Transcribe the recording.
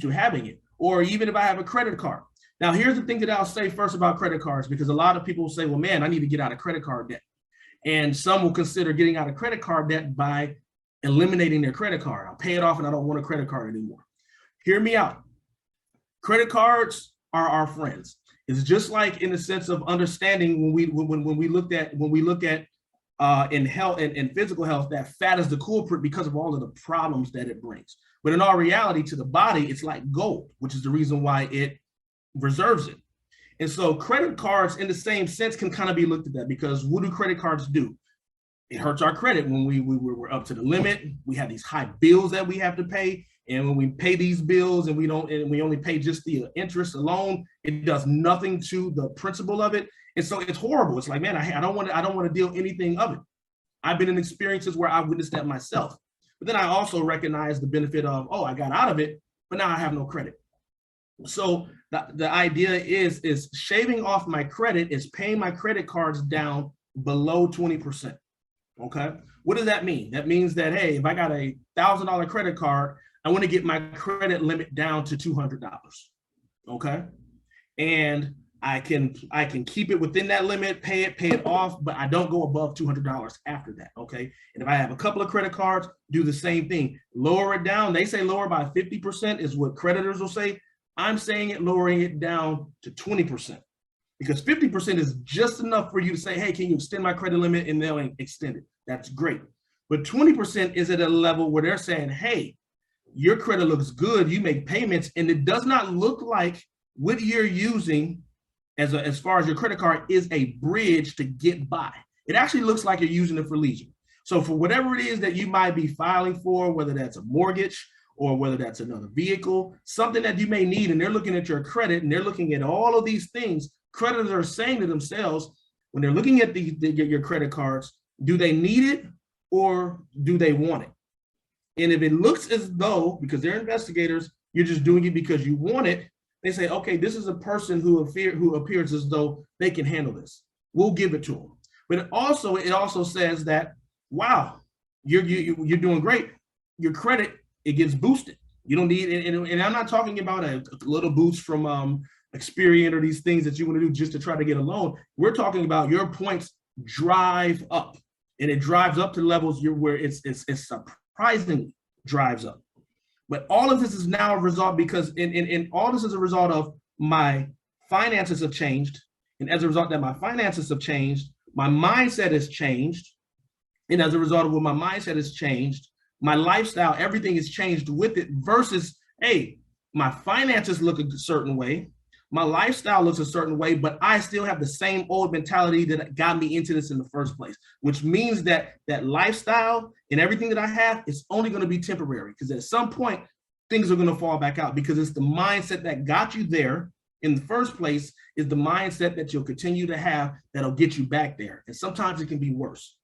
to having it. Or even if I have a credit card. Now, here's the thing that I'll say first about credit cards, because a lot of people will say, well, man, I need to get out of credit card debt. And some will consider getting out of credit card debt by eliminating their credit card. I'll pay it off and I don't want a credit card anymore. Hear me out. Credit cards are our friends. It's just like in the sense of understanding when we look at in health and physical health, that fat is the culprit because of all of the problems that it brings. But in our reality, to the body, it's like gold, which is the reason why it reserves it. And so credit cards in the same sense can kind of be looked at that, because what do credit cards do? It hurts our credit when we're up to the limit. We have these high bills that we have to pay. And when we pay these bills and we only pay just the interest alone, it does nothing to the principle of it. And so it's horrible. It's like, man, I don't want to deal anything of it. I've been in experiences where I witnessed that myself. But then I also recognize the benefit of, oh, I got out of it, but now I have no credit. So the idea is shaving off my credit is paying my credit cards down below 20%. Okay. What does that mean? That means that, hey, if I got a $1,000 credit card, I want to get my credit limit down to $200. Okay. And I can keep it within that limit, pay it off, but I don't go above $200 after that. Okay. And if I have a couple of credit cards, do the same thing. Lower it down. They say lower by 50% is what creditors will say. I'm saying it, lowering it down to 20%, because 50% is just enough for you to say, hey, can you extend my credit limit? And they'll extend it. That's great. But 20% is at a level where they're saying, hey, your credit looks good. You make payments and it does not look like what you're using as far as your credit card is a bridge to get by. It actually looks like you're using it for leisure. So for whatever it is that you might be filing for, whether that's a mortgage or whether that's another vehicle, something that you may need, and they're looking at your credit and they're looking at all of these things, creditors are saying to themselves, when they're looking at your credit cards, do they need it or do they want it? And if it looks as though, because they're investigators, you're just doing it because you want it, they say, okay, this is a person who appears as though they can handle this. We'll give it to them. But it also says that, wow, you're doing great. Your credit, it gets boosted. You don't need, and I'm not talking about a little boost from Experian or these things that you want to do just to try to get a loan. We're talking about your points drive up, and it drives up to levels where it's surprisingly drives up. But all of this is now a result because in all this is a result of my finances have changed. And as a result that my finances have changed, my mindset has changed. And as a result of what my mindset has changed, my lifestyle, everything has changed with it versus, hey, my finances look a certain way. My lifestyle looks a certain way, but I still have the same old mentality that got me into this in the first place, which means that lifestyle and everything that I have is only going to be temporary, because at some point things are going to fall back out, because it's the mindset that got you there in the first place is the mindset that you'll continue to have that'll get you back there. And sometimes it can be worse.